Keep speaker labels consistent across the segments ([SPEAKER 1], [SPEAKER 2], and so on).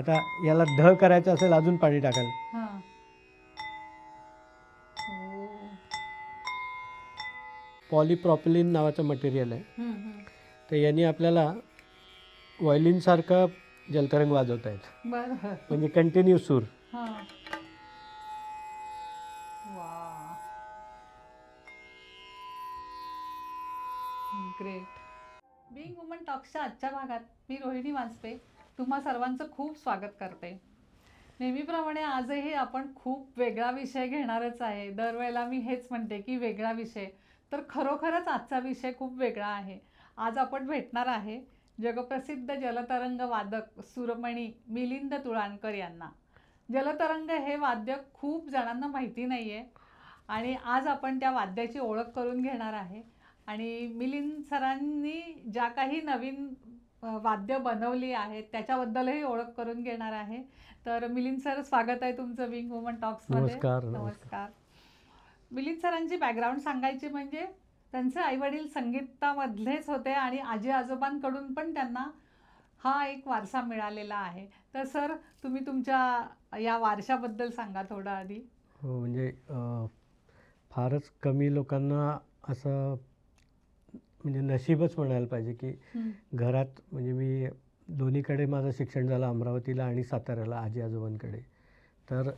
[SPEAKER 1] आता याला ढ करायचं असेल अजून पाणी टाकाल.
[SPEAKER 2] हां. हो.
[SPEAKER 1] पॉलीप्रॉपिलिन नावाचं मटेरियल आहे.
[SPEAKER 2] हं.
[SPEAKER 1] तर यांनी आपल्याला व्हायोलिनसारखं जलतरंग वाजवता येतं,
[SPEAKER 2] बरं.
[SPEAKER 1] म्हणजे कंटिन्यू सूर.
[SPEAKER 2] हां. वाह! ग्रेट. बीइंग वुमन टॉक्सच्या आजच्या भागात मी रोहिणी वाजपेयी तुम्हा सर्वांचं खूप स्वागत करते. नेहमीप्रमाणे आजही आपण खूप वेगळा विषय घेणारच आहे. दरवेळेला मी हेच म्हणते की वेगळा विषय, तर खरोखरच आजचा विषय खूप वेगळा आहे. आज आपण भेटणार आहे जगप्रसिद्ध जलतरंग वादक सुरमणी मिलिंद तुळाणकर यांना. जलतरंग हे वाद्य खूप जणांना माहिती नाही आहे आणि आज आपण त्या वाद्याची ओळख करून घेणार आहे. आणि मिलिंद सरांनी ज्या काही नवीन वाद्य बनवली आहेत त्याच्याबद्दलही ओळख करून घेणार आहे. तर मिलिंद सर, स्वागत आहे तुमचं बीइंग वुमन टॉक्समध्ये.
[SPEAKER 1] नमस्कार.
[SPEAKER 2] नमस्कार. मिलिंद सरांची बॅकग्राऊंड सांगायची म्हणजे त्यांचे आईवडील संगीतामधलेच होते आणि आजी आजोबांकडून पण त्यांना हा एक वारसा मिळालेला आहे. तर सर, तुम्ही तुमच्या या वारशाबद्दल सांगा थोडं आधी.
[SPEAKER 1] हो, म्हणजे फारच कमी लोकांना असं म्हणजे नशीबच म्हणायला पाहिजे की घरात, म्हणजे मी दोन्हीकडे माझं शिक्षण झालं, अमरावतीला आणि साताऱ्याला आजी आजोबांकडे. तर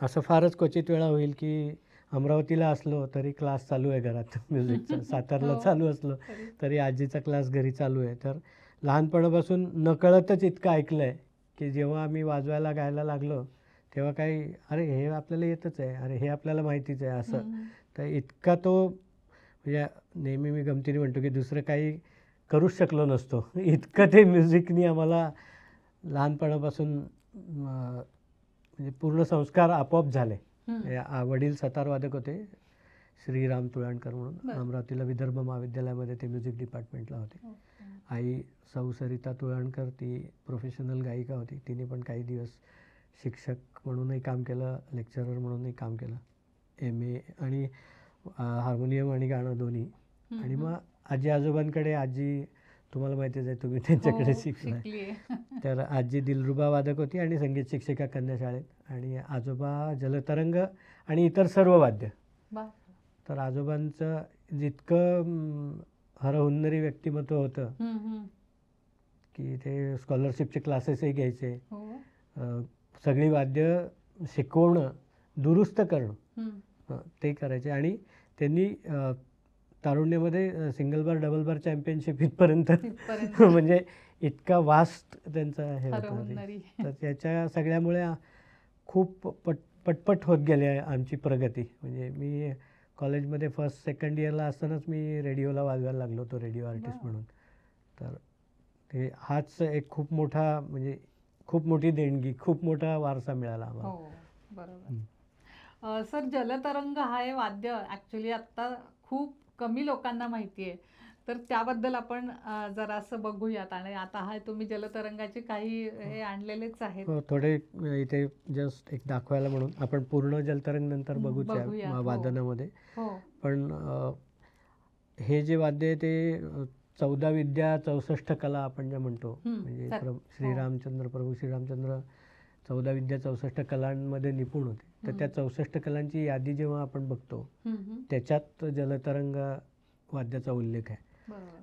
[SPEAKER 1] असं फारच क्वचित वेळा होईल की अमरावतीला असलो तरी क्लास चालू आहे घरात म्युझिकचा, सातारला चालू असलो तरी आजीचा क्लास घरी चालू आहे. तर लहानपणापासून नकळतच इतकं ऐकलं आहे की जेव्हा आम्ही वाजवायला गायला लागलो तेव्हा काही, अरे हे आपल्याला येतच आहे, अरे हे आपल्याला माहितीच आहे असं. तर इतका तो, म्हणजे नेहमी मी गमतीने म्हणतो की दुसरं काही करूच शकलो नसतो, इतकं ते म्युझिकनी आम्हाला लहानपणापासून म्हणजे पूर्ण संस्कार आपोआप झाले. वडील सतारवादक होते, श्रीराम तुळाणकर म्हणून, अमरावतीला विदर्भ महाविद्यालयामध्ये ते म्युझिक डिपार्टमेंटला होते. आई सौ सरिता तुळाणकर, ती प्रोफेशनल गायिका होती, तिने पण काही दिवस शिक्षक म्हणूनही काम केलं, लेक्चरर म्हणूनही काम केलं, MA आणि हार्मोनियम आणि गाणं दोन्ही. आणि मग आजी आजोबांकडे, आजी तुम्हाला माहितीच आहे, तुम्ही त्यांच्याकडे शिकलाय. तर आजी दिलरुबा वादक होती आणि संगीत शिक्षिका कन्या शाळेत, आणि आजोबा जलतरंग आणि इतर सर्व वाद्य. तर आजोबांचं जितकं हरहुन्नरी व्यक्तिमत्व होतं की ते स्कॉलरशिपचे क्लासेसही घ्यायचे, सगळी वाद्य शिकवणं, दुरुस्त करणं ते करायचे. आणि त्यांनी तारुण्यामध्ये सिंगल बार डबल बार चॅम्पियनशिप इथपर्यंत म्हणजे इतका वास्ट त्यांचा हे होता. तर त्याच्या सगळ्यामुळे खूप पटपट होत गेली आमची प्रगती. म्हणजे मी कॉलेजमध्ये फर्स्ट सेकंड इयरला असतानाच मी रेडिओला वाजवायला लागलो होतो, रेडिओ आर्टिस्ट म्हणून. तर ते हाच एक खूप मोठा, म्हणजे खूप मोठी देणगी, खूप मोठा वारसा मिळाला आम्हाला.
[SPEAKER 2] बरोबर. सर, जलतरंग हा हे वाद्य ॲक्च्युली आत्ता खूप कमी लोकांना माहिती आहे, तर त्याबद्दल आपण जरासं बघूयात. आणि आता हा तुम्ही जलतरंगाचे काही हे आणलेलेच आहेत.
[SPEAKER 1] थोडे इथे जस्ट एक दाखवायला म्हणून. आपण पूर्ण जलतरंग नंतर बघूच वादनामध्ये. पण हे जे वाद्य आहे ते 14 विद्या 64 कला आपण ज्या म्हणतो, म्हणजे प्रभू श्रीरामचंद्र 14 विद्या 64 कलांमध्ये निपुण होते. तर त्या 64 कलांची यादी जेव्हा आपण बघतो त्याच्यात जलतरंग वाद्याचा उल्लेख आहे.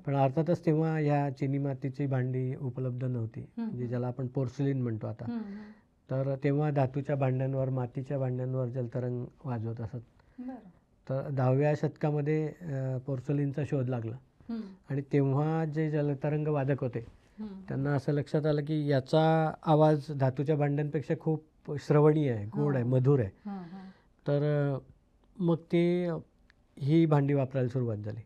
[SPEAKER 1] पण अर्थातच तेव्हा ह्या चिनी मातीची भांडी उपलब्ध नव्हती, म्हणजे ज्याला आपण पोर्सलिन म्हणतो आता. तर तेव्हा धातूच्या भांड्यांवर, मातीच्या भांड्यांवर जलतरंग वाजवत असत. तर 10व्या शतकामध्ये पोर्सलिनचा शोध लागला आणि तेव्हा जे जलतरंग वादक होते त्यांना असं लक्षात आलं की याचा आवाज धातूच्या भांड्यांपेक्षा खूप श्रवणीय आहे, गोड आहे, मधुर आहे. तर मग ते ही भांडी वापरायला सुरुवात झाली.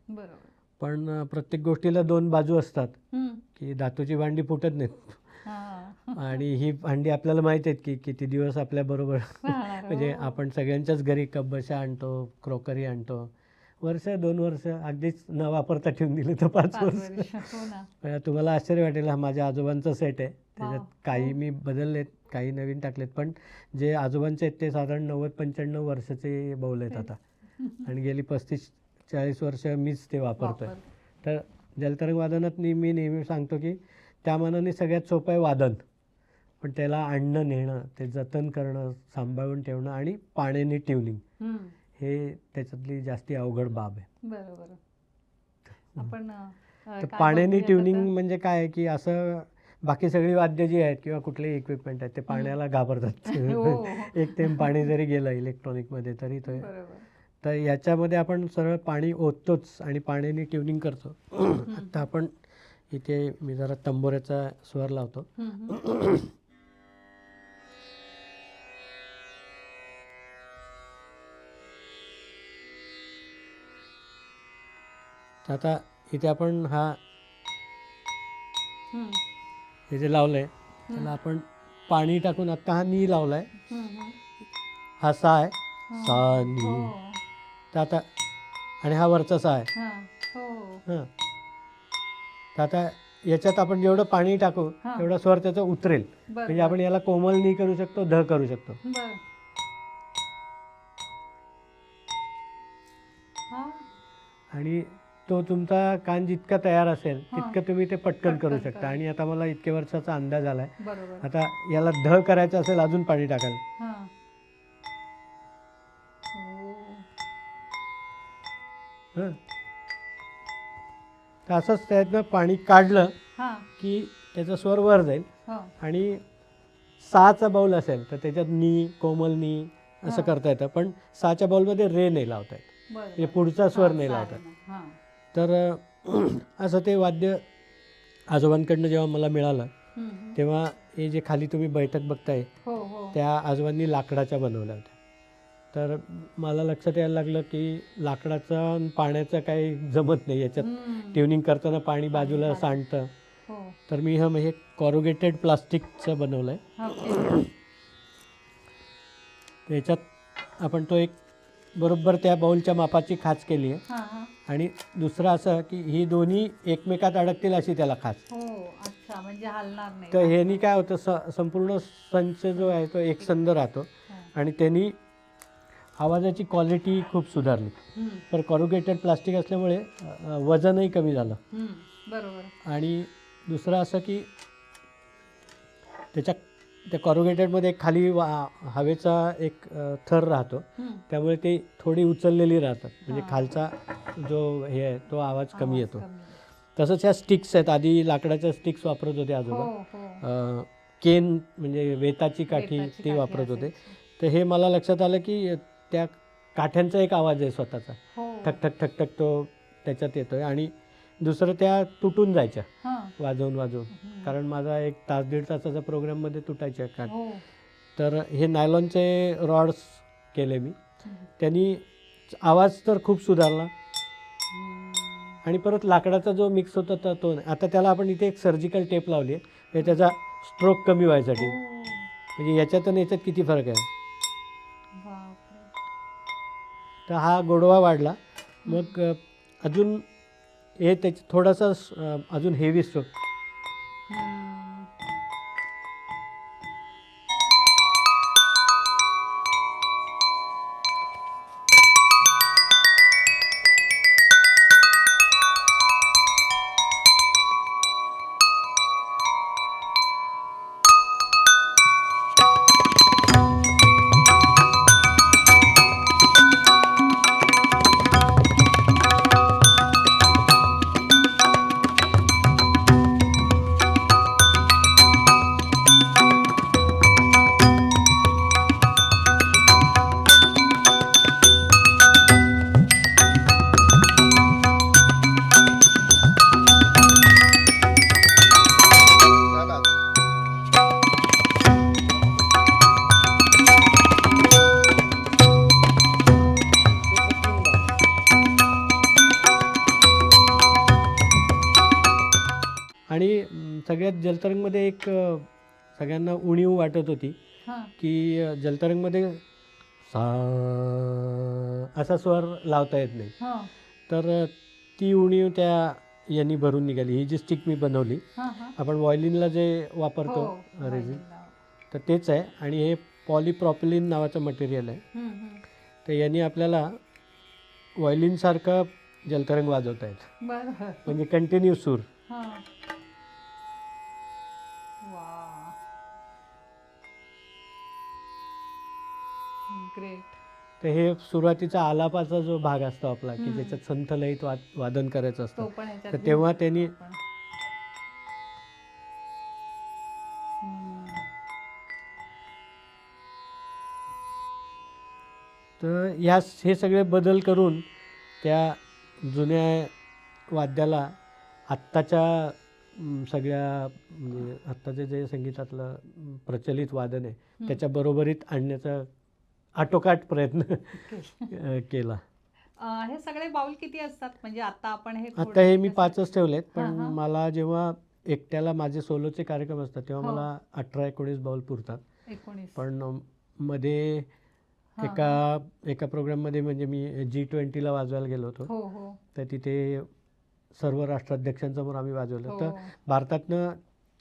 [SPEAKER 1] पण प्रत्येक गोष्टीला दोन बाजू असतात, की धातूची भांडी फुटत नाहीत आणि ही भांडी आपल्याला माहीत आहेत की किती दिवस आपल्याबरोबर म्हणजे आपण सगळ्यांच्याच घरी कपबशा आणतो, क्रॉकरी आणतो, वर्ष 2 वर्ष अगदीच न वापरता ठेवून दिले तर 5 वर्ष. तुम्हाला आश्चर्य वाटेल, हा माझ्या आजोबांचा सेट आहे, त्याच्यात काही मी बदललेत, काही नवीन टाकलेत, पण जे आजोबांचे आहेत ते साधारण 90-95 वर्षाचे बाऊल आहेत आता, आणि गेली 35-40 वर्ष मीच ते वापरतोय. तर जलतरंग वादनात मी नेहमी सांगतो की त्या मानाने सगळ्यात सोपं आहे वादन. पण त्याला आणणं नेणं, ते जतन करणं, सांभाळून ठेवणं आणि पाण्याने ट्युनिंग हे त्याच्यातली जास्ती अवघड बाब आहे.
[SPEAKER 2] बरोबर. आपण
[SPEAKER 1] तर
[SPEAKER 2] काय
[SPEAKER 1] पाण्याने
[SPEAKER 2] बघूयात
[SPEAKER 1] ट्युनिंग
[SPEAKER 2] आता?
[SPEAKER 1] म्हणजे काय आहे की असं बाकी सगळी वाद्य जी आहेत किंवा कुठलेही इक्विपमेंट आहेत ते पाण्याला घाबरतात.
[SPEAKER 2] हो.
[SPEAKER 1] एक थेंब पाणी जरी गेलं इलेक्ट्रॉनिकमध्ये तरी ते,
[SPEAKER 2] बरोबर.
[SPEAKER 1] तर याच्यामध्ये आपण सरळ पाणी ओततोच आणि पाण्याने ट्युनिंग करतो. आता आपण इथे मी जरा तंबोऱ्याचा स्वर लावतो. तर आता इथे आपण हे जे लावलंय त्याला आपण पाणी टाकून आता हा नी लावलाय, हा सा आहे, सा नी.
[SPEAKER 2] हो.
[SPEAKER 1] तर आता आणि हा वरचा सा आहे.
[SPEAKER 2] हो.
[SPEAKER 1] हां, तर आता याच्यात आपण जेवढं पाणी टाकू तेवढा स्वर त्याचा उतरेल. म्हणजे आपण याला कोमल नी करू शकतो, ध करू शकतो.
[SPEAKER 2] बर.
[SPEAKER 1] आणि तो तुमचा कान जितका तयार असेल तितकं तुम्ही ते पटकन करू
[SPEAKER 2] पटकन
[SPEAKER 1] शकता.
[SPEAKER 2] करा.
[SPEAKER 1] आणि आता मला इतके वर्षाचा अंदाज आलाय.
[SPEAKER 2] बरोबर.
[SPEAKER 1] आता याला ध करायचं असेल अजून पाणी टाकाल.
[SPEAKER 2] हो.
[SPEAKER 1] हं, तर असंच त्यातनं पाणी काढलं की त्याचा स्वर वर जाईल. आणि साचा बाऊल असेल तर त्याच्यात नी, कोमल नी असं करता येतं, पण साच्या बाऊलमध्ये रे नाही लावता येत, म्हणजे पुढचा स्वर नाही लावता येत. तर असं ते वाद्य आजोबांकडनं जेव्हा मला मिळालं तेव्हा हे जे खाली तुम्ही बैठक बघताय त्या आजोबांनी लाकडाच्या बनवल्या होत्या. तर मला लक्षात यायला लागलं की लाकडाचा आणि पाण्याचं काही जमत नाही याच्यात, ट्युनिंग करताना पाणी बाजूला सांडतं. तर मी हे कॉरुगेटेड प्लास्टिकचं बनवलं आहे. त्याच्यात आपण तो एक बरोबर त्या बाऊलच्या मापाची खाच केली आहे. आणि दुसरं असं की ही दोन्ही एकमेकात अडकतील अशी त्याला खाच.
[SPEAKER 2] अच्छा, म्हणजे हलणार नाही.
[SPEAKER 1] तर ह्यानी काय होतं, संपूर्ण संच जो आहे तो एकसंध राहतो आणि त्यांनी आवाजाची क्वालिटी खूप सुधारली. तर कॉरुगेटेड प्लास्टिक असल्यामुळे वजनही कमी झालं.
[SPEAKER 2] बरोबर.
[SPEAKER 1] आणि दुसरं असं की त्या कॉरुगेटेडमध्ये खाली हवेचा एक थर राहतो, त्यामुळे ते थोडी उचललेली राहतात, म्हणजे खालचा जो हे आहे तो आवाज कमी येतो. तसंच ह्या स्टिक्स आहेत, आधी लाकडाच्या स्टिक्स वापरत होते आजोबा, केन म्हणजे वेताची काठी ती वापरत होते. तर हे मला लक्षात आलं की त्या काठ्यांचा एक आवाज आहे स्वतःचा, ठक ठक ठक ठक तो त्याच्यात येतोय. आणि दुसरं त्या तुटून जायच्या वाजवून, कारण माझा एक तास दीड तासाचा प्रोग्राममध्ये तुटायच्या काठ. तर हे नायलॉनचे रॉड्स केले मी, त्यांनी आवाज तर खूप सुधारला. आणि परत लाकडाचा जो मिक्स होता तो आता त्याला आपण इथे एक सर्जिकल टेप लावली आहे त्याचा स्ट्रोक कमी व्हायसाठी. म्हणजे याच्यात आणि याच्यात किती फरक आहे. तर हा गोडवा वाढला. मग अजून हे त्याचं थोडासा अजून हेवी स्ट्रोक. आणि सगळ्यात जलतरंगमध्ये एक सगळ्यांना उणीव वाटत होती की जलतरंगमध्ये सा असा स्वर लावता येत नाही. तर ती उणीव त्या यांनी भरून निघाली. ही जी स्टिक मी बनवली, आपण व्हायोलिनला जे वापरतो रेझिन, तर तेच आहे. आणि हे पॉलीप्रॉपिलिन नावाचं मटेरियल आहे. तर यांनी आपल्याला व्हायोलिनसारखं जलतरंग वाजवता येतं, म्हणजे कंटिन्यू सूर. तर हे सुरुवातीचा आलापाचा जो भाग असतो आपला की
[SPEAKER 2] हम्म.
[SPEAKER 1] ज्याच्यात संथ लयीत वादन करायचं
[SPEAKER 2] तो
[SPEAKER 1] असतं,
[SPEAKER 2] पण ह्याच्यात
[SPEAKER 1] तर तेव्हा
[SPEAKER 2] घेऊ
[SPEAKER 1] त्यांनी
[SPEAKER 2] शकतो आपण. हम्म.
[SPEAKER 1] तर हे सगळे बदल करून त्या जुन्या वाद्याला आत्ताच्या सगळ्या म्हणजे आत्ताचे जे संगीतातलं प्रचलित वादन आहे त्याच्या बरोबरीत आणण्याचा आटोकाट प्रयत्न केला.
[SPEAKER 2] हे सगळे बाऊल किती असतात म्हणजे आता आपण हे
[SPEAKER 1] आता हे मी
[SPEAKER 2] थोडे
[SPEAKER 1] 5च ठेवलेत, पण
[SPEAKER 2] हां, हां.
[SPEAKER 1] मला जेव्हा एकट्याला माझे सोलोचे कार्यक्रम असतात तेव्हा
[SPEAKER 2] हो.
[SPEAKER 1] मला 18-19 बाऊल पुरतात.
[SPEAKER 2] 19.
[SPEAKER 1] पण मध्ये
[SPEAKER 2] हां,
[SPEAKER 1] एका प्रोग्राममध्ये म्हणजे मी G20ला वाजवायला गेलो होतो,
[SPEAKER 2] हो हो
[SPEAKER 1] तर तिथे सर्व राष्ट्राध्यक्षांसमोर आम्ही वाजवलं. तर
[SPEAKER 2] हो.
[SPEAKER 1] भारतातनं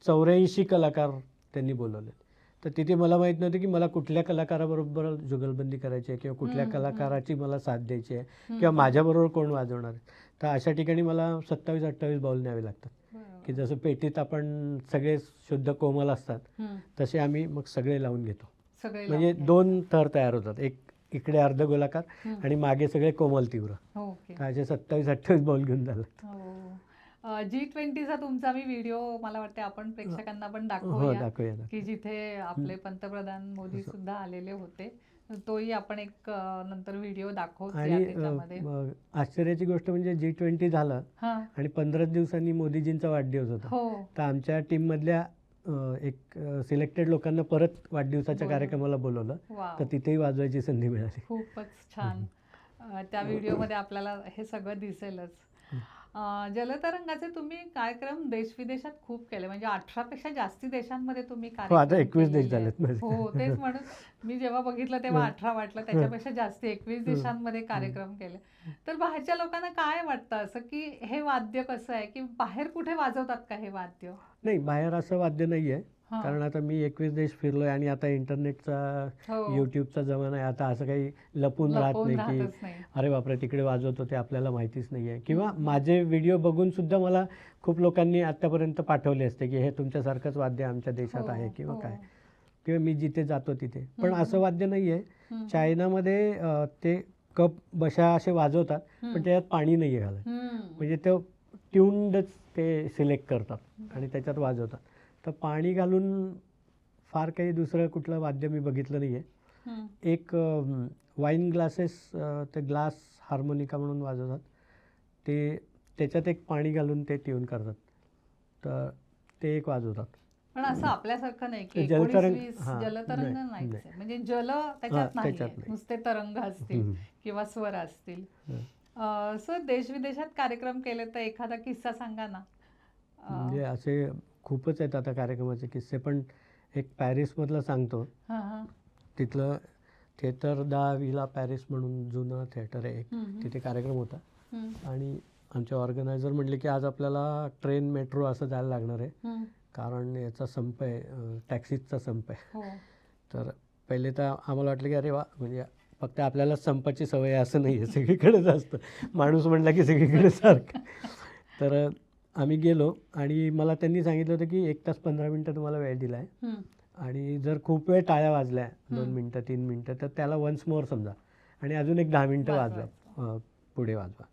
[SPEAKER 1] 84 कलाकार त्यांनी बोलवले. तर तिथे मला माहीत नव्हतं की मला कुठल्या कलाकाराबरोबर जुगलबंदी करायची आहे किंवा कुठल्या कलाकाराची मला साथ द्यायची आहे किंवा माझ्याबरोबर कोण वाजवणार आहे. तर अशा ठिकाणी मला 27-28 बाऊल न्यावे लागतात, की जसं पेटीत आपण सगळे शुद्ध कोमल असतात तसे आम्ही मग सगळे लावून घेतो.
[SPEAKER 2] सगळे
[SPEAKER 1] म्हणजे
[SPEAKER 2] लावून
[SPEAKER 1] 2 थर तयार होतात, एक इकडे अर्ध गोलाकार आणि मागे सगळे कोमल तीव्र.
[SPEAKER 2] ओके.
[SPEAKER 1] तर असे 27-28 बाऊल घेऊन झालं.
[SPEAKER 2] हो. G20चा तुमचा मी व्हिडिओ मला वाटते आपण प्रेक्षकांना पण
[SPEAKER 1] हो,
[SPEAKER 2] दाखवूया
[SPEAKER 1] दाखवूया.
[SPEAKER 2] की जिथे आपले पंतप्रधान मोदी सुद्धा आलेले होते. तोही आपण एक नंतर व्हिडिओ दाखवूया
[SPEAKER 1] आणि
[SPEAKER 2] त्याच्यामध्ये.
[SPEAKER 1] आश्चर्याची गोष्ट म्हणजे G20 झालं
[SPEAKER 2] हां.
[SPEAKER 1] आणि 15 दिवसांनी मोदीजींचा वाढदिवस होता.
[SPEAKER 2] हो.
[SPEAKER 1] तर आमच्या टीममधल्या एक सिलेक्टेड लोकांना परत वाढदिवसाच्या कार्यक्रमाला बोलवलं,
[SPEAKER 2] वाव.
[SPEAKER 1] तर तिथेही वाजवायची संधी मिळाली.
[SPEAKER 2] खूपच छान. त्या व्हिडिओमध्ये आपल्याला हे सगळं दिसेलच. जलतरंगाचे तुम्ही कार्यक्रम देश-विदेशात खूप केले म्हणजे 18 पेक्षा जास्ती देशांमध्ये तुम्ही
[SPEAKER 1] हो, आता
[SPEAKER 2] कार्यक्रम
[SPEAKER 1] 21 देश
[SPEAKER 2] केलेले आहेत.
[SPEAKER 1] झालेत माझे.
[SPEAKER 2] हो, तेच म्हणून मी जेव्हा बघितलं तेव्हा 18 वाटलं, त्याच्यापेक्षा जास्ती 21 देशांमध्ये कार्यक्रम केले. तर बाहेरच्या लोकांना काय वाटतं असं की हे वाद्य कसं आहे की बाहेर कुठे वाजवतात का हे वाद्य?
[SPEAKER 1] नाही, बाहेर असं वाद्य नाही आहे.
[SPEAKER 2] हां.
[SPEAKER 1] कारण आता मी 21 देश फिरलोय आणि आता इंटरनेटचा
[SPEAKER 2] हो.
[SPEAKER 1] यूट्यूबचा जमाना आहे. आता असं काही लपून राहत
[SPEAKER 2] लपवून
[SPEAKER 1] नाही की
[SPEAKER 2] राहतच नाही.
[SPEAKER 1] अरे बापरे तिकडे वाजवतो ते आपल्याला माहितीच नाही आहे. किंवा माझे व्हिडिओ बघून सुद्धा मला खूप लोकांनी आत्तापर्यंत पाठवले असते की हे तुमच्यासारखंच वाद्य आमच्या देशात
[SPEAKER 2] हो,
[SPEAKER 1] आहे किंवा
[SPEAKER 2] हो.
[SPEAKER 1] काय, किंवा मी जिथे जातो तिथे. पण असं वाद्य नाही आहे. चायनामध्ये ते कप बशा असे वाजवतात, पण त्याच्यात पाणी नाही आहे घालत. म्हणजे ते ट्यून्डच ते सिलेक्ट करतात आणि त्याच्यात वाजवतात. तर पाणी घालून फार काही दुसरं कुठलं वाद्य मी बघितलं नाही आहे. एक वाईन ग्लासेस, ते ग्लास हार्मोनिका म्हणून वाजवतात, ते त्याच्यात एक पाणी घालून ते ट्यून करतात, तर ते एक वाजवतात.
[SPEAKER 2] पण असं आपल्यासारखं नाही की
[SPEAKER 1] जलतरंग
[SPEAKER 2] 19-20
[SPEAKER 1] हां,
[SPEAKER 2] जलतरंग
[SPEAKER 1] नाही,
[SPEAKER 2] नाहीच
[SPEAKER 1] नाही.
[SPEAKER 2] आहे. म्हणजे जल त्याच्यात नाही
[SPEAKER 1] त्याच्यात नाही.
[SPEAKER 2] नुसते तरंग असतील किंवा स्वर असतील. सर देश-विदेशात कार्यक्रम केले तर एखादा किस्सा सांगा ना.
[SPEAKER 1] म्हणजे असे खूपच आहेत आता कार्यक्रमाचे किस्से, पण एक पॅरिसमधलं सांगतो. तिथलं थिएटर दा विला पॅरिस म्हणून जुनं थिएटर आहे एक, तिथे कार्यक्रम होता आणि आमचे ऑर्गनायझर म्हणले की आज आपल्याला ट्रेन मेट्रो असं जायला लागणार आहे कारण याचा संप आहे, टॅक्सीचा संप आहे. तर पहिले तर आम्हाला वाटलं की अरे वा, म्हणजे फक्त आपल्याला संपाची सवय आहे असं नाही आहे, सगळीकडेच असतं, माणूस म्हणला की सगळीकडे सारखं. तर आम्ही गेलो आणि मला त्यांनी सांगितलं होतं की 1 तास 15 मिनटं तुम्हाला वेळ दिला आहे आणि जर खूप वेळ टाळ्या वाजल्या 2 मिनटं 3 मिनटं तर त्याला वन्स मोर समजा आणि अजून एक 10 मिनटं वाजवा, पुढे वाजवा.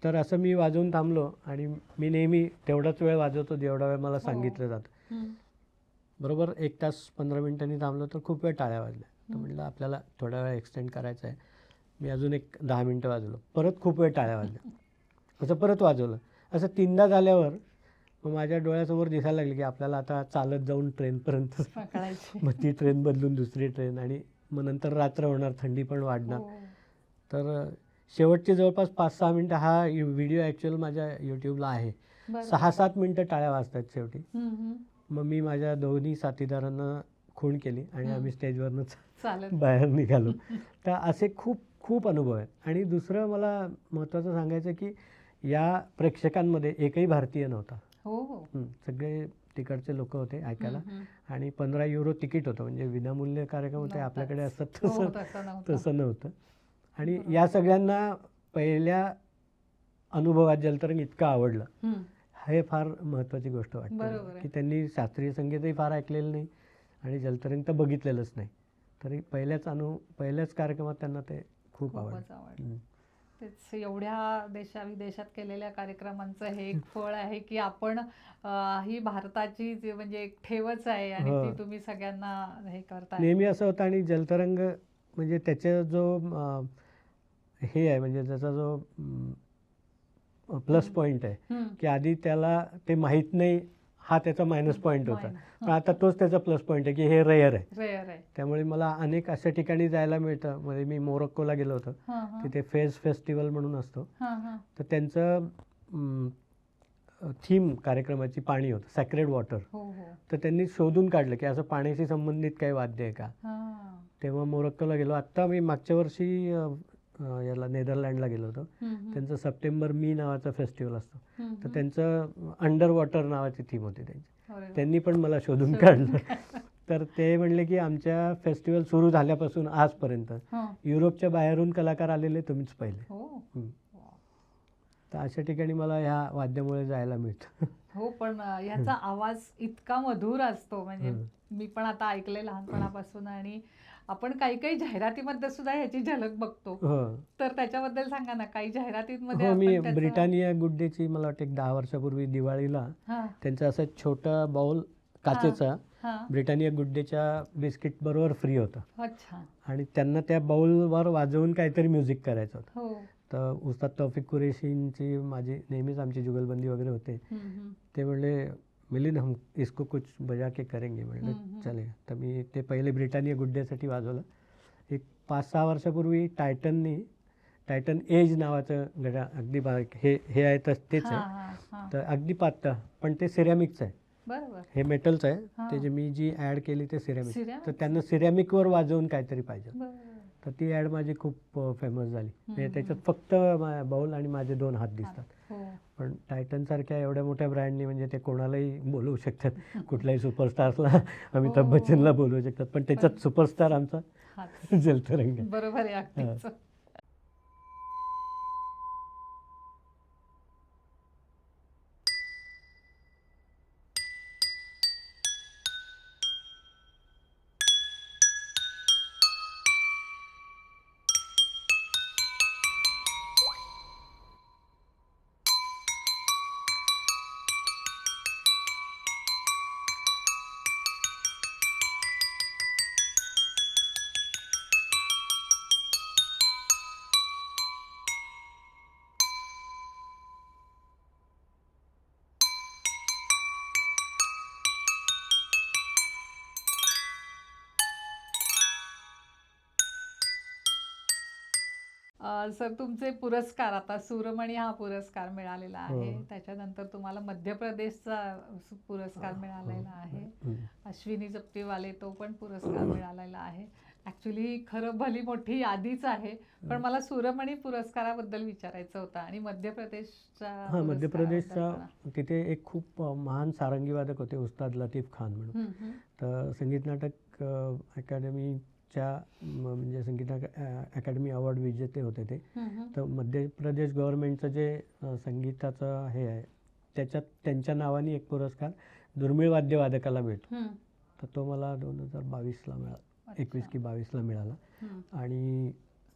[SPEAKER 1] तर असं मी वाजवून थांबलो आणि मी नेहमी तेवढाच वेळ वाजवतो जेवढा वेळ मला सांगितलं जातं. बरोबर 1 तास 15 मिनटांनी थांबलो तर खूप वेळ टाळ्या वाजल्या. तर म्हटलं आपल्याला थोडा वेळ एक्सटेंड करायचा आहे. मी अजून एक 10 मिनटं वाजवलं, परत खूप वेळ टाळ्या वाजल्या, असं परत वाजवलं. असं 3दा झाल्यावर मग माझ्या डोळ्यासमोर दिसायला लागले की आपल्याला आता चालत जाऊन ट्रेनपर्यंत मग ती ट्रेन बदलून दुसरी ट्रेन आणि मग नंतर रात्र होणार, थंडी पण वाढणार. तर शेवटचे जवळपास 5-6 मिनटं, हा व्हिडिओ ॲक्च्युअल माझ्या यूट्यूबला आहे, 6-7 मिनटं टाळ्या वाजतात शेवटी. मग मी माझ्या दोन्ही साथीदारांना खूण केली आणि आम्ही स्टेजवरनंच बाहेर निघालो. तर असे खूप खूप अनुभव आहेत. आणि दुसरं मला महत्त्वाचं सांगायचं की या प्रेक्षकांमध्ये एकही भारतीय नव्हता. सगळे तिकडचे लोक होते ऐकायला आणि 15 युरो तिकीट होतं, म्हणजे विनामूल्य कार्यक्रम होते. आपल्याकडे असं तसं नव्हतं. आणि या सगळ्यांना पहिल्या अनुभवात जलतरंग इतकं आवडलं, हे फार महत्त्वाची गोष्ट वाटते की त्यांनी शास्त्रीय संगीतही फार ऐकलेलं नाही आणि जलतरंग तर बघितलेलंच नाही, तरी पहिल्याच कार्यक्रमात त्यांना ते खूप आवड.
[SPEAKER 2] खूपच आवड. तेच एवढ्या देशाविदेशात केलेल्या कार्यक्रमांचं हे एक फळ आहे की आपण ही भारताची जी म्हणजे एक ठेवच आहे आणि
[SPEAKER 1] हो.
[SPEAKER 2] ती तुम्ही सगळ्यांना हे करताय.
[SPEAKER 1] नेहमी असं होतं. आणि जलतरंग म्हणजे त्याचा जो हे आहे, म्हणजे त्याचा जो प्लस पॉईंट आहे,
[SPEAKER 2] हम्म.
[SPEAKER 1] की आधी त्याला ते माहीत नाही, हा त्याचा मायनस पॉईंट होता. पण आता तोच त्याचा प्लस पॉईंट आहे की हे रेअर आहे.
[SPEAKER 2] रेअर आहे.
[SPEAKER 1] त्यामुळे मला अनेक अशा ठिकाणी जायला मिळतं. म्हणजे मी मोरोक्कोला गेलो होतो.
[SPEAKER 2] हां, हां.
[SPEAKER 1] तिथे फेज फेस्टिवल म्हणून असतो.
[SPEAKER 2] हां, हां.
[SPEAKER 1] तर त्यांचं थीम कार्यक्रमाची पाणी होतं, सॅक्रेड वॉटर.
[SPEAKER 2] हो, हो.
[SPEAKER 1] तर त्यांनी शोधून काढलं की असं पाण्याशी संबंधित काही वाद्य आहे का.
[SPEAKER 2] हां.
[SPEAKER 1] तेव्हा मोरोक्कोला गेलो. आत्ता मी मागच्या वर्षी याला नेदरलँडला गेलो होतो. त्यांचं सप्टेंबर मी नावाचा फेस्टिवल असतो. तर त्यांचं अंडर वॉटर नावाची थीम होती त्यांची.
[SPEAKER 2] अरे वा.
[SPEAKER 1] त्यांनी पण मला शोधून काढलं. तर ते म्हणले की आमच्या फेस्टिवल सुरू झाल्यापासून आजपर्यंत
[SPEAKER 2] हां.
[SPEAKER 1] युरोपच्या बाहेरून कलाकार आलेले तुम्हीच पहिले.
[SPEAKER 2] हो.
[SPEAKER 1] हं.
[SPEAKER 2] वा.
[SPEAKER 1] तर अशा ठिकाणी मला ह्या वाद्यामुळे जायला मिळतं.
[SPEAKER 2] हो, पण ह्याचा आवाज इतका मधुर असतो. म्हणजे
[SPEAKER 1] हं.
[SPEAKER 2] मी पण आता ऐकलंय लहानपणापासून आणि आपण काही काही जाहिरातीमध्ये सुद्धा ह्याची झलक बघतो.
[SPEAKER 1] हो.
[SPEAKER 2] तर त्याच्याबद्दल सांगा ना, काही जाहिरातींमध्ये
[SPEAKER 1] हो, मी
[SPEAKER 2] आपण त्याचं.
[SPEAKER 1] ब्रिटानिया गुड डेची मला वाटतं एक 10 वर्षापूर्वी दिवाळीला
[SPEAKER 2] हां,
[SPEAKER 1] त्यांचा असा छोटा बाउल काचेचा
[SPEAKER 2] हां.
[SPEAKER 1] ब्रिटानिया गुड डेच्या बिस्किट बरोबर फ्री होतं.
[SPEAKER 2] अच्छा.
[SPEAKER 1] आणि त्यांना त्या बाउलवर वाजवून काहीतरी म्युझिक करायचं होतं.
[SPEAKER 2] हो.
[SPEAKER 1] तर उस्ताद तौफिक कुरेशींची माझी नेहमीच आमची जुगलबंदी वगैरे होते. ते म्हणले मिलिंद हम इसको कुछ बजा के करेंगे. म्हणलं चले. तर मी ते पहिले ब्रिटानिया गुड डेसाठी वाजवलं. एक 5-6 वर्षापूर्वी टायटन एज नावाचं गडा अगदी बारीक हे आहे तर तेच
[SPEAKER 2] हां,
[SPEAKER 1] आहे.
[SPEAKER 2] हां, हां.
[SPEAKER 1] तर अगदी पातळ, पण ते सिरॅमिकचं आहे.
[SPEAKER 2] बरोबर.
[SPEAKER 1] हे मेटलचं आहे.
[SPEAKER 2] हां.
[SPEAKER 1] ते जे मी जी ॲड केली ते सिरॅमिक. तर
[SPEAKER 2] सिरॅमिकचं?
[SPEAKER 1] त्यांना सिरॅमिकवर वाजवून काहीतरी पाहिजे.
[SPEAKER 2] बरोबर.
[SPEAKER 1] तर ती ॲड माझी खूप फेमस झाली. म्हणजे त्याच्यात फक्त बाऊल आणि माझे 2 हात दिसतात.
[SPEAKER 2] हो.
[SPEAKER 1] पण टायटनसारख्या एवढ्या मोठ्या ब्रँडनी म्हणजे ते कोणालाही बोलवू शकतात. कुठल्याही सुपरस्टारला, अमिताभ बच्चनला बोलवू शकतात. पण त्याच्यात सुपरस्टार आमचा
[SPEAKER 2] हां.
[SPEAKER 1] जलतरंग आहे.
[SPEAKER 2] बरोबर आहे अगदीच. सर, तुमचे पुरस्कार, आता सूरमणी हा पुरस्कार मिळालेला आहे.
[SPEAKER 1] हो.
[SPEAKER 2] त्याच्यानंतर तुम्हाला मध्य प्रदेशचा पुरस्कार मिळालेला आहे. अश्विनी जप्तीवाले तो पण पुरस्कार मिळालेला आहे. ॲक्च्युली खरं भली मोठी यादीच आहे. पण मला सूरमणी पुरस्काराबद्दल विचारायचं होतं आणि मध्य प्रदेशच्या
[SPEAKER 1] हां, मध्य प्रदेशचा
[SPEAKER 2] पुरस्काराबद्दल
[SPEAKER 1] तिथे एक खूप महान सारंगी वादक होते, उस्ताद लतीफ खान म्हणून.
[SPEAKER 2] जरा.
[SPEAKER 1] तर संगीत नाटक अकॅडमीच्या म्हणजे संगीत अकॅडमी अवॉर्ड विजेते होते ते. तर मध्य प्रदेश गव्हर्नमेंटचं जे संगीताचं हे आहे, त्याच्यात त्यांच्या नावाने एक पुरस्कार दुर्मिळ वाद्यवादकाला मिळतो. तर तो मला 2022ला मिळाला. 21 की 22ला मिळाला. आणि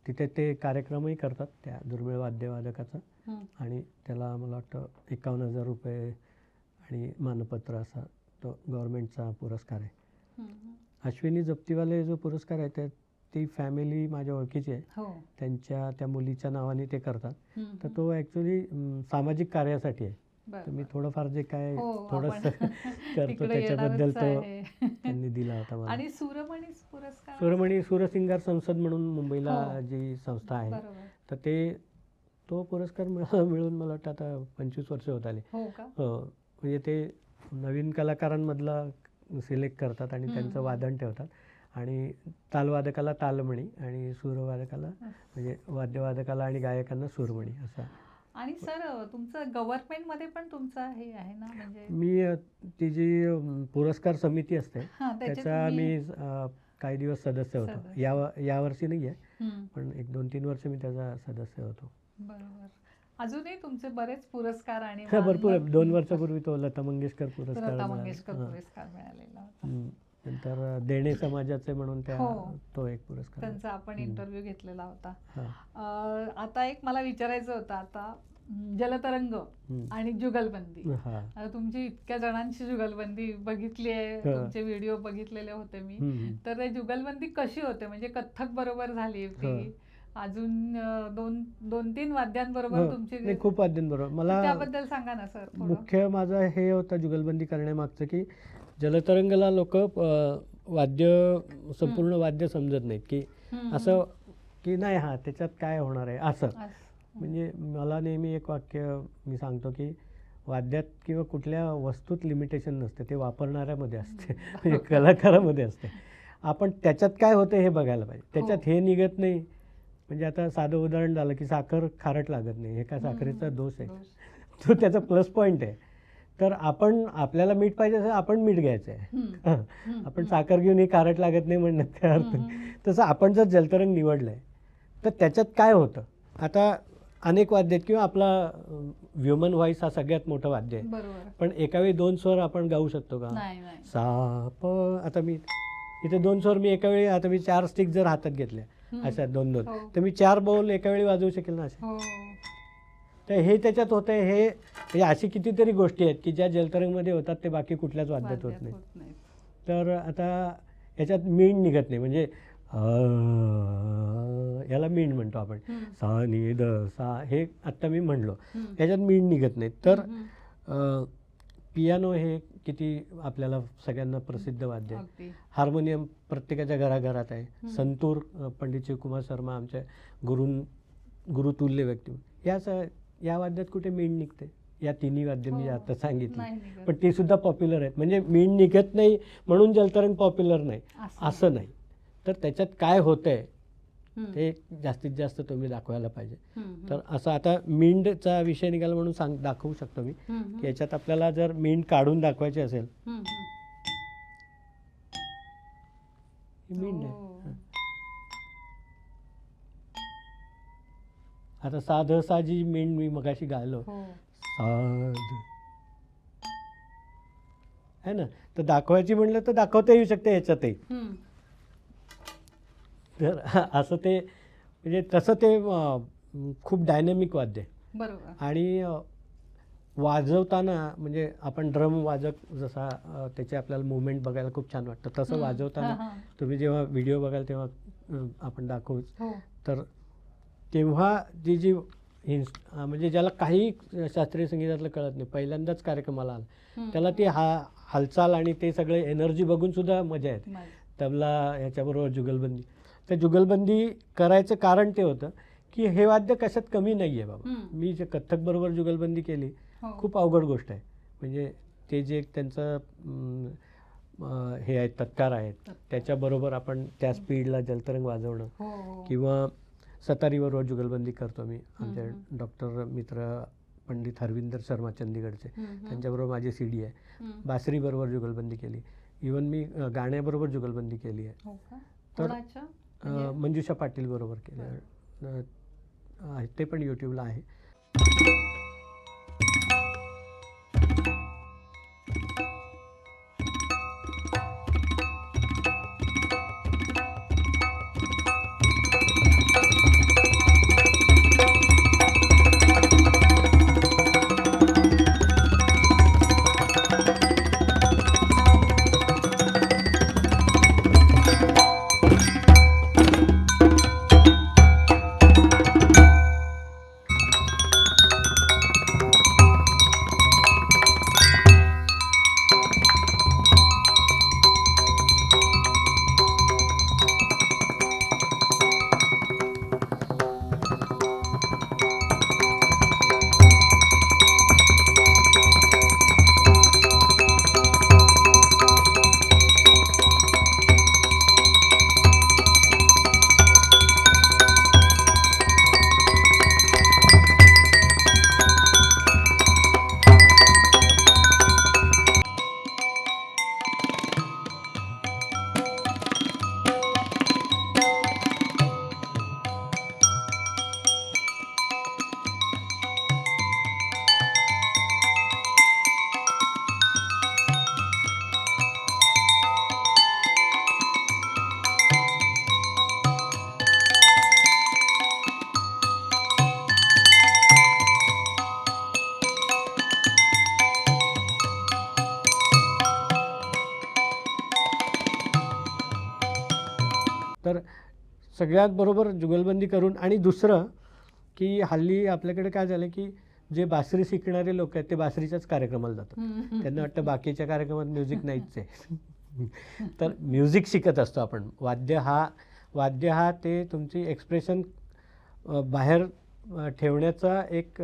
[SPEAKER 1] तिथे ते कार्यक्रमही करतात त्या दुर्मिळ वाद्यवादकाचा. आणि त्याला मला वाटतं 51,000 रुपये आणि मानपत्र असा तो गव्हर्नमेंटचा पुरस्कार आहे. अश्विनी जप्तीवाले जो पुरस्कार आहे ती फॅमिली माझ्या ओळखीची आहे.
[SPEAKER 2] हो.
[SPEAKER 1] त्या मुलीच्या नावाने ते करतात. तर
[SPEAKER 2] हम्म.
[SPEAKER 1] तो ॲक्च्युली सामाजिक कार्यासाठी आहे. तर
[SPEAKER 2] बरं,
[SPEAKER 1] मी
[SPEAKER 2] बरं.
[SPEAKER 1] थोडंफार जे काय
[SPEAKER 2] हो,
[SPEAKER 1] थोडंसं
[SPEAKER 2] आपण
[SPEAKER 1] करतो
[SPEAKER 2] तिकडे
[SPEAKER 1] त्याच्याबद्दल
[SPEAKER 2] येणारच
[SPEAKER 1] तो
[SPEAKER 2] आहे.
[SPEAKER 1] त्यांनी दिला होता मला.
[SPEAKER 2] आणि सूरमणी पुरस्कार
[SPEAKER 1] सूरमणी सूरसिंगार संसद म्हणून मुंबईला
[SPEAKER 2] हो.
[SPEAKER 1] जी संस्था आहे,
[SPEAKER 2] बरोबर.
[SPEAKER 1] तर तो पुरस्कार मिळून मला वाटतं आता 25 वर्ष होत आले.
[SPEAKER 2] हो का?
[SPEAKER 1] हो, म्हणजे ते नवीन कलाकारांमधला सिलेक्ट करतात आणि त्यांचं वादन ठेवतात. आणि तालवादकाला तालमणी आणि सूरवादकाला म्हणजे वाद्यवादकाला आणि गायकांना सूरमणी असा.
[SPEAKER 2] आणि सर, तुमचं गव्हर्नमेंटमध्ये पण तुमचं हे आहे ना, म्हणजे
[SPEAKER 1] मी ती जी पुरस्कार समिती असते
[SPEAKER 2] हां, त्याचे
[SPEAKER 1] त्याचा
[SPEAKER 2] तुम्ही.
[SPEAKER 1] मी काही दिवस सदस्य होतो.
[SPEAKER 2] सदस्य.
[SPEAKER 1] यावर्षी नाही आहे,
[SPEAKER 2] हम्म.
[SPEAKER 1] पण एक 2-3 वर्ष मी त्याचा सदस्य होतो.
[SPEAKER 2] बरोबर. अजूनही तुमचे बरेच पुरस्कार आणि
[SPEAKER 1] हां, भरपूर आहे. 2
[SPEAKER 2] मान-
[SPEAKER 1] वर्षापूर्वी तो लता मंगेशकर पुरस्कार
[SPEAKER 2] लता
[SPEAKER 1] मिळाला.
[SPEAKER 2] मंगेशकर
[SPEAKER 1] हां.
[SPEAKER 2] पुरस्कार मिळालेला होता.
[SPEAKER 1] नंतर देणे समाजाचे म्हणून
[SPEAKER 2] हो.
[SPEAKER 1] तो एक पुरस्कार.
[SPEAKER 2] त्यांचा आपण इंटरव्ह्यू घेतलेला होता.
[SPEAKER 1] हां.
[SPEAKER 2] आता एक मला विचारायचं होतं, आता जलतरंग आणि जुगलबंदी,
[SPEAKER 1] हां.
[SPEAKER 2] आता तुमची इतक्या जणांची जुगलबंदी बघितली आहे,
[SPEAKER 1] हां.
[SPEAKER 2] तुमचे व्हिडिओ बघितलेले होते मी. तर ते जुगलबंदी कशी होते, म्हणजे कथ्थक बरोबर झाली होती, अजून दोन तीन वाद्यांबरोबर तुमची,
[SPEAKER 1] नाही, खूप वाद्यांबरोबर. मला
[SPEAKER 2] त्याबद्दल सांगा ना सर.
[SPEAKER 1] मुख्य माझं हे होतं जुगलबंदी करण्यामागचं की जलतरंगला लोक वाद्य, संपूर्ण वाद्य समजत नाहीत, की असं की नाही हा त्याच्यात काय होणार आहे असं. म्हणजे मला नेहमी एक वाक्य मी सांगतो की वाद्यात किंवा कुठल्या वस्तूत लिमिटेशन नसते, ते वापरणाऱ्यामध्ये असते, म्हणजे कलाकारामध्ये असते. आपण त्याच्यात काय होतं हे बघायला पाहिजे. त्याच्यात हे निघत नाही. म्हणजे आता साधं उदाहरण झालं की साखर खारट लागत नाही, हे काय साखरेचा दोष आहे, तो त्याचा प्लस पॉईंट आहे. तर आपण आपल्याला मीठ पाहिजे असेल आपण मीठ घ्यायचं आहे. आपण साखर घेऊन ही खारट लागत नाही म्हणण्यात काय अर्थ नाही. तसं आपण जर जलतरंग निवडलं आहे तर त्याच्यात काय होतं. आता अनेक वाद्य आहेत किंवा आपला ह्युमन व्हॉइस हा सगळ्यात मोठं वाद्य आहे, पण एकावेळी 2 स्वर आपण गाऊ शकतो का. सा प, आता मी इथे 2 स्वर मी एकावेळी, आता मी 4 स्टिक जर हातात घेतल्या अशा 2-2, तर मी 4 बाऊल एकावेळी वाजवू शकेल ना अशा. तर हे त्याच्यात होतं आहे. हे म्हणजे अशी कितीतरी गोष्टी आहेत की ज्या जलतरंगमध्ये होतात ते बाकी कुठल्याच वाद्यात होत नाही. तर आता याच्यात मीण निघत नाही, म्हणजे याला मीण म्हणतो आपण, सा नि द सा, हे आत्ता मी म्हणलो, याच्यात मीण निघत नाही. तर पियानो हे किती आपल्याला सगळ्यांना प्रसिद्ध वाद्य आहे. हार्मोनियम प्रत्येकाच्या घराघरात आहे. संतूर पंडित शिवकुमार शर्मा आमच्या गुरुतुल्य व्यक्ती, या वाद्यात कुठे मीण निघते. या तिन्ही वाद्य मी आता सांगितली, पण ती सुद्धा पॉप्युलर आहेत. म्हणजे मीण निघत नाही म्हणून जलतरंग पॉप्युलर नाही असं नाही. तर त्याच्यात काय होतंय ते जास्तीत जास्त तुम्ही दाखवायला पाहिजे. तर असं आता मींडचा विषय निघाला म्हणून दाखवू शकतो मी की याच्यात आपल्याला जर मींड काढून दाखवायची असेल, मींड आहे. आता साध सा जी मींड मी मगाशी गायलो, साध आहे ना, तर दाखवायची म्हणलं तर दाखवता येऊ शकते याच्यातही. तर असं ते म्हणजे तसं ते खूप डायनॅमिक वाद्य आहे.
[SPEAKER 2] बरोबर.
[SPEAKER 1] आणि वाजवताना म्हणजे आपण ड्रम वाजक जसा त्याचे आपल्याला मुवमेंट बघायला खूप छान वाटतं, तसं वाजवताना तुम्ही जेव्हा व्हिडिओ बघाल तेव्हा आपण दाखवूच. तर तेव्हा जी म्हणजे ज्याला काही शास्त्रीय संगीतातलं कळत नाही, पहिल्यांदाच कार्यक्रमाला आला, त्याला ती हालचाल आणि ते सगळे एनर्जी बघून सुद्धा मजा येते. तबला ह्याच्याबरोबर जुगलबंदी, तर जुगलबंदी करायचं कारण ते होतं की हे वाद्य कशात कमी नाही आहे बाबा. मी जे कथ्थक बरोबर जुगलबंदी केली, खूप अवघड गोष्ट आहे. म्हणजे ते जे त्यांचं हे आहेत, तत्कार आहेत, त्याच्याबरोबर आपण त्या स्पीडला जलतरंग वाजवणं, किंवा सतारीबरोबर जुगलबंदी करतो मी. आमच्या डॉक्टर मित्र पंडित हरविंदर शर्मा चंदीगडचे, त्यांच्याबरोबर माझी CD आहे. बासरीबरोबर जुगलबंदी केली. इवन मी गाण्याबरोबर जुगलबंदी केली आहे. तर मंजुषा पाटील बरोबर केलं, ते पण यूट्यूबला आहे. तर सगळ्यात बरोबर जुगलबंदी करून. आणि दुसरं की हल्ली आपल्याकडे काय झालं की जे बासरी शिकणारे लोक आहेत ते बासरीच्याच कार्यक्रमाला जातात. त्यांना वाटतं बाकीच्या कार्यक्रमात म्युझिक नाहीच आहे. तर म्युझिक शिकत असतो आपण. वाद्य हा ते तुमची एक्सप्रेशन बाहेर ठेवण्याचा एक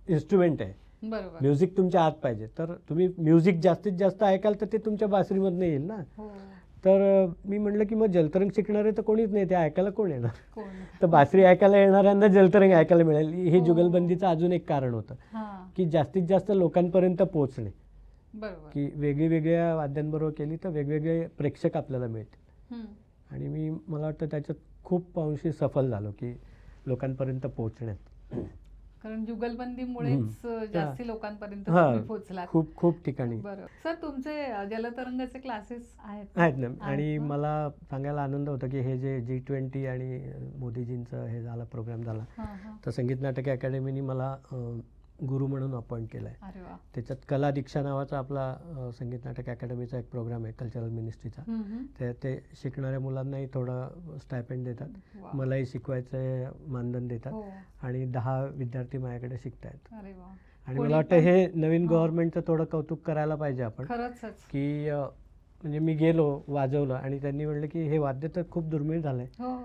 [SPEAKER 1] इन्स्ट्रुमेंट आहे.
[SPEAKER 2] बरोबर.
[SPEAKER 1] म्युझिक तुमच्या आत पाहिजे. तर तुम्ही म्युझिक जास्तीत जास्त ऐकाल तर ते तुमच्या बासरीमधनं येईल ना.
[SPEAKER 2] हो.
[SPEAKER 1] तर मी म्हटलं की मग जलतरंग शिकणारे तर कोणीच नाही, ते ऐकायला कोण येणार.
[SPEAKER 2] कोण?
[SPEAKER 1] तर बासरी ऐकायला येणाऱ्यांना जलतरंग ऐकायला मिळेल. हे
[SPEAKER 2] हो.
[SPEAKER 1] जुगलबंदीचं अजून एक कारण होतं
[SPEAKER 2] हां.
[SPEAKER 1] की जास्तीत जास्त लोकांपर्यंत पोहोचणे.
[SPEAKER 2] बरोबर.
[SPEAKER 1] की वेगवेगळ्या वाद्यांबरोबर केली तर वेगवेगळे प्रेक्षक आपल्याला मिळतील.
[SPEAKER 2] हं.
[SPEAKER 1] आणि मला वाटतं त्याच्यात खूप अंशी सफल झालो की लोकांपर्यंत पोहोचण्यात.
[SPEAKER 2] कारण जुगलबंदीमुळेच जास्ती लोकांपर्यंत
[SPEAKER 1] हां,
[SPEAKER 2] तुम्ही पोहोचलात.
[SPEAKER 1] खूप ठिकाणी
[SPEAKER 2] बरं. सर, तुमचे जलतरंगाचे क्लासेस आहेत
[SPEAKER 1] आहेत ना. आणि
[SPEAKER 2] आहेत ना?
[SPEAKER 1] मला सांगायला आनंद होता की हे जे G20 आणि मोदीजींचं हे झाला, प्रोग्राम झाला,
[SPEAKER 2] हां, हां.
[SPEAKER 1] तर संगीत नाटक अकॅडमीने मला गुरु म्हणून अपॉइंट केलं आहे.
[SPEAKER 2] अरे वा.
[SPEAKER 1] त्याच्यात कला दीक्षा नावाचा आपला संगीत नाटक अकॅडमीचा एक प्रोग्राम आहे कल्चरल मिनिस्ट्रीचा.
[SPEAKER 2] हं, हं.
[SPEAKER 1] ते शिकणाऱ्या मुलांनाही थोडं स्टायपेंड देतात,
[SPEAKER 2] वा.
[SPEAKER 1] मलाही शिकवायचं मानधन देतात.
[SPEAKER 2] हो.
[SPEAKER 1] आणि 10 विद्यार्थी माझ्याकडे शिकतायत.
[SPEAKER 2] अरे वा.
[SPEAKER 1] आणि
[SPEAKER 2] कोणी
[SPEAKER 1] मला वाटतं
[SPEAKER 2] पण-
[SPEAKER 1] हे नवीन
[SPEAKER 2] हां.
[SPEAKER 1] गव्हर्नमेंटचं थोडं कौतुक करायला पाहिजे आपण
[SPEAKER 2] खरंच.
[SPEAKER 1] की म्हणजे मी गेलो, वाजवलं आणि त्यांनी म्हणलं की हे वाद्य तर खूप दुर्मिळ झालं आहे.
[SPEAKER 2] हो.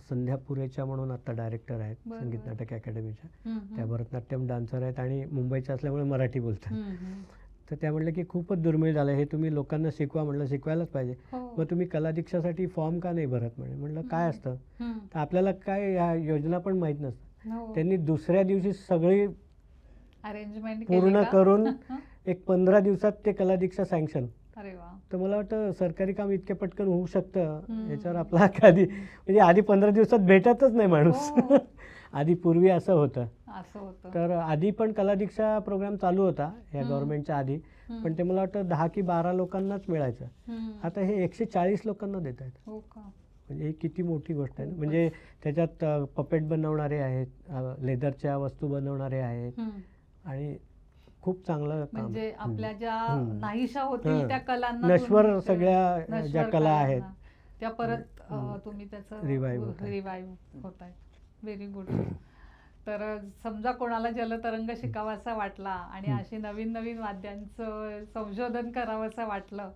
[SPEAKER 1] संध्या पुरेच्या म्हणून आता डायरेक्टर आहेत
[SPEAKER 2] बरं,
[SPEAKER 1] संगीत
[SPEAKER 2] बरं.
[SPEAKER 1] नाटक अकॅडमीच्या.
[SPEAKER 2] हं,
[SPEAKER 1] त्या
[SPEAKER 2] हं.
[SPEAKER 1] भरतनाट्यम डान्सर आहेत आणि मुंबईच्या असल्यामुळे मराठी बोलतात.
[SPEAKER 2] हं, हं.
[SPEAKER 1] तर त्या म्हणलं की खूपच दुर्मिळ झालं, हे तुम्ही लोकांना शिकवा. म्हणलं शिकवायलाच पाहिजे.
[SPEAKER 2] हो.
[SPEAKER 1] मग तुम्ही कला दीक्षासाठी फॉर्म का नाही भरत म्हणलं काय असतं.
[SPEAKER 2] हं.
[SPEAKER 1] तर आपल्याला काय ह्या योजना पण माहीत नसतं.
[SPEAKER 2] हो.
[SPEAKER 1] त्यांनी दुसऱ्या दिवशी सगळी
[SPEAKER 2] अरेंजमेंट
[SPEAKER 1] पूर्ण करून एक 15 दिवसात ते कला दीक्षा सँक्शन.
[SPEAKER 2] अरे वा.
[SPEAKER 1] तर मला वाटतं सरकारी काम इतक्या पटकन होऊ शकतं
[SPEAKER 2] हम्म.
[SPEAKER 1] याच्यावर आपला कधी म्हणजे आधी 15 दिवसात भेटतच नाही माणूस.
[SPEAKER 2] हो.
[SPEAKER 1] आधी पूर्वी असं होतं.
[SPEAKER 2] असं होतं.
[SPEAKER 1] तर आधी पण कला दीक्षा प्रोग्राम चालू होता या
[SPEAKER 2] हम्म.
[SPEAKER 1] गव्हर्नमेंटच्या आधी.
[SPEAKER 2] हं.
[SPEAKER 1] पण ते मला वाटतं 10 की 12 लोकांनाच मिळायचं.
[SPEAKER 2] हं.
[SPEAKER 1] आता हे 140 लोकांना देत आहेत.
[SPEAKER 2] हो का.
[SPEAKER 1] म्हणजे ही किती मोठी गोष्ट आहे ना.
[SPEAKER 2] खूपच.
[SPEAKER 1] म्हणजे त्याच्यात पपेट बनवणारे आहेत, लेदरच्या वस्तू बनवणारे आहेत
[SPEAKER 2] हं.
[SPEAKER 1] आणि खूप चांगलं काम.
[SPEAKER 2] म्हणजे आपल्या ज्या
[SPEAKER 1] हं.
[SPEAKER 2] नाहीशा होतील
[SPEAKER 1] हां.
[SPEAKER 2] त्या कलांना
[SPEAKER 1] नश्वर
[SPEAKER 2] तुम्ही ते-
[SPEAKER 1] सगळ्या
[SPEAKER 2] नश्वर
[SPEAKER 1] ज्या कला आहेत
[SPEAKER 2] कलांना त्या परत
[SPEAKER 1] हं.
[SPEAKER 2] तुम्ही त्याचं
[SPEAKER 1] Revive होत आहे.
[SPEAKER 2] रिवाईव्ह होत आहे. Very good. तर समजा कोणाला जलतरंग शिकावासा वाटला आणि अशी नवीन नवीन वाद्यांचं संशोधन करावंसं वाटलं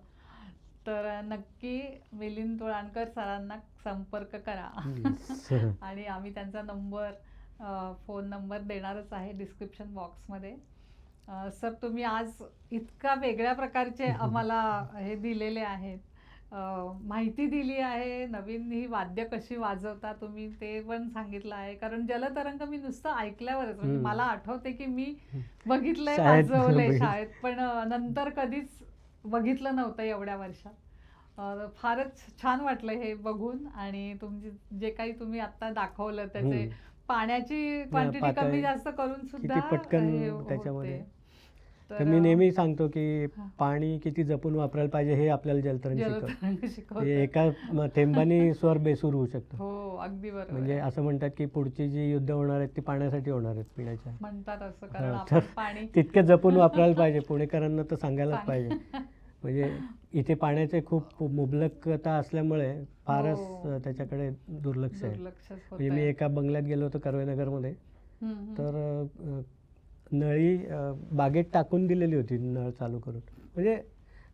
[SPEAKER 2] तर नक्की मिलिंद तुळाणकर सरांना संपर्क करा.
[SPEAKER 1] Yes.
[SPEAKER 2] आणि आम्ही त्यांचा नंबर, फोन नंबर देणारच आहे डिस्क्रिप्शन बॉक्समध्ये. सर, तुम्ही आज इतका वेगळ्या प्रकारचे आम्हाला हे दिलेले आहेत, माहिती दिली आहे. नवीन ही वाद्य कशी वाजवता तुम्ही ते पण सांगितलं आहे. कारण जलतरंग मी नुसतं ऐकल्यावरच म्हणजे
[SPEAKER 1] हम्म.
[SPEAKER 2] मला आठवते की मी बघितलंय,
[SPEAKER 1] शाळेत
[SPEAKER 2] वाजवलंय
[SPEAKER 1] बघितलं.
[SPEAKER 2] शाळेत, पण नंतर कधीच बघितलं नव्हतं एवढ्या वर्षात. फारच छान वाटलं हे बघून. आणि तुमची जे काही तुम्ही आता दाखवलं त्याचे
[SPEAKER 1] हम्म.
[SPEAKER 2] पाण्याची क्वांटिटी
[SPEAKER 1] पातळी
[SPEAKER 2] कमी जास्त करून सुद्धा
[SPEAKER 1] पटकन
[SPEAKER 2] हे होते.
[SPEAKER 1] त्याच्यामध्ये. तर मी नेहमी सांगतो की
[SPEAKER 2] हां.
[SPEAKER 1] पाणी किती जपून वापरायला पाहिजे हे आपल्याला जलतरण शिकवतं.
[SPEAKER 2] जलतरंग शिकवतात.
[SPEAKER 1] म्हणजे एका थेंबाने स्वर बेसूर होऊ शकतो.
[SPEAKER 2] हो, अगदी बरोबर
[SPEAKER 1] म्हणजे
[SPEAKER 2] आहे.
[SPEAKER 1] म्हणजे असं म्हणतात की पुढची जी युद्ध होणार आहेत ती पाण्यासाठी होणार आहेत, पिण्याच्या.
[SPEAKER 2] म्हणतात असं, कारण
[SPEAKER 1] हां,
[SPEAKER 2] आपण
[SPEAKER 1] तर
[SPEAKER 2] पाणी
[SPEAKER 1] तितके जपून वापरायला पाहिजे. पुणेकरांना तर सांगायलाच
[SPEAKER 2] पाणी-
[SPEAKER 1] पाहिजे. म्हणजे इथे पाण्याचे खूप मुबलकता असल्यामुळे फारच
[SPEAKER 2] हो.
[SPEAKER 1] त्याच्याकडे दुर्लक्ष आहे.
[SPEAKER 2] दुर्लक्षच होत
[SPEAKER 1] म्हणजे मी एका बंगल्यात गेलो होतो कर्वेनगरमध्ये. तर नळी बागेत टाकून दिलेली होती, नळ चालू करून. म्हणजे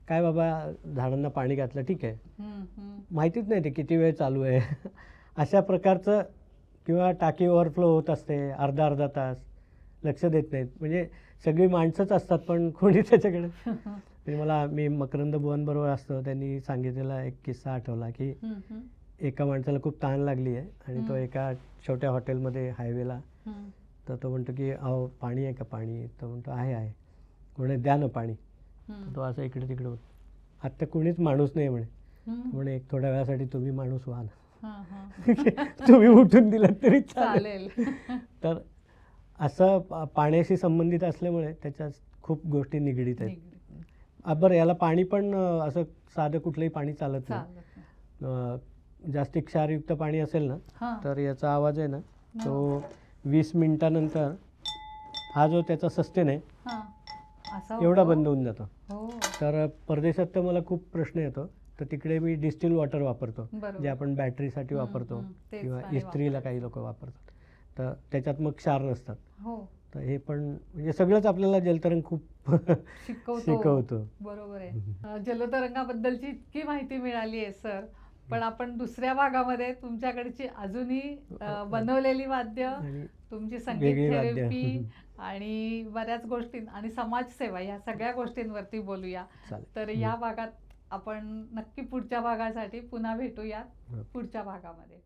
[SPEAKER 1] काय बाबा, झाडांना पाणी घातलं ठीक आहे, माहितीच नाही ते किती वेळ चालू आहे. अशा प्रकारचं. किंवा टाकी ओव्हरफ्लो होत असते अर्धा अर्धा तास, लक्ष देत नाहीत. म्हणजे सगळी माणसंच असतात पण कोणी त्याच्याकडे. म्हणजे मी मकरंद बुवांबरोबर असतो, त्यांनी सांगितलेला एक किस्सा आठवला की एका माणसाला खूप तहान लागली आहे आणि तो एका छोट्या हॉटेलमध्ये हायवेला. तर तो म्हणतो की अहो पाणी आहे का, पाणी. तो म्हणतो आहे. म्हणे द्या ना पाणी. तो असं इकडे तिकडे होतो. आत्ता कोणीच माणूस नाही म्हणे. म्हणे एक थोड्या वेळासाठी तुम्ही माणूस व्हा ना. तुम्ही उठून दिलात तरी चालेल.
[SPEAKER 2] चालेल.
[SPEAKER 1] तर असं पाण्याशी संबंधित असल्यामुळे त्याच्यात खूप गोष्टी निगडीत आहेत. बरं, याला पाणी पण असं साधं कुठलंही पाणी चालत नाही. जास्ती क्षारयुक्त पाणी असेल ना तर याचा आवाज आहे ना तो 20 मिनिटानंतर हा जो त्याचा सस्टेन आहे एवढा बंद होऊन जातो. तर परदेशात तर मला खूप प्रश्न येतो तर तिकडे मी डिस्टिल वॉटर वापरतो,
[SPEAKER 2] बरोबर.
[SPEAKER 1] जे आपण बॅटरीसाठी वापरतो
[SPEAKER 2] तेच
[SPEAKER 1] किंवा
[SPEAKER 2] पाणी
[SPEAKER 1] इस्त्रीला
[SPEAKER 2] वापरतात.
[SPEAKER 1] काही लोक वापरतात. तर त्याच्यात मग क्षार नसतात.
[SPEAKER 2] हो,
[SPEAKER 1] तर हे पण म्हणजे सगळंच आपल्याला जलतरंग खूप शिकवतो.
[SPEAKER 2] बरोबर आहे. जलतरंगाबद्दलची इतकी माहिती मिळाली आहे सर, पण आपण दुसऱ्या भागामध्ये तुमच्याकडची अजूनही बनवलेली वाद्य,
[SPEAKER 1] आणि
[SPEAKER 2] तुमची संगीत
[SPEAKER 1] वेगळी वाद्य.
[SPEAKER 2] थेरपी आणि बऱ्याच गोष्टी आणि समाजसेवा या सगळ्या गोष्टींवरती बोलूया.
[SPEAKER 1] चालेल.
[SPEAKER 2] तर या भागात आपण नक्की पुढच्या भागासाठी पुन्हा भेटूया पुढच्या भागामध्ये.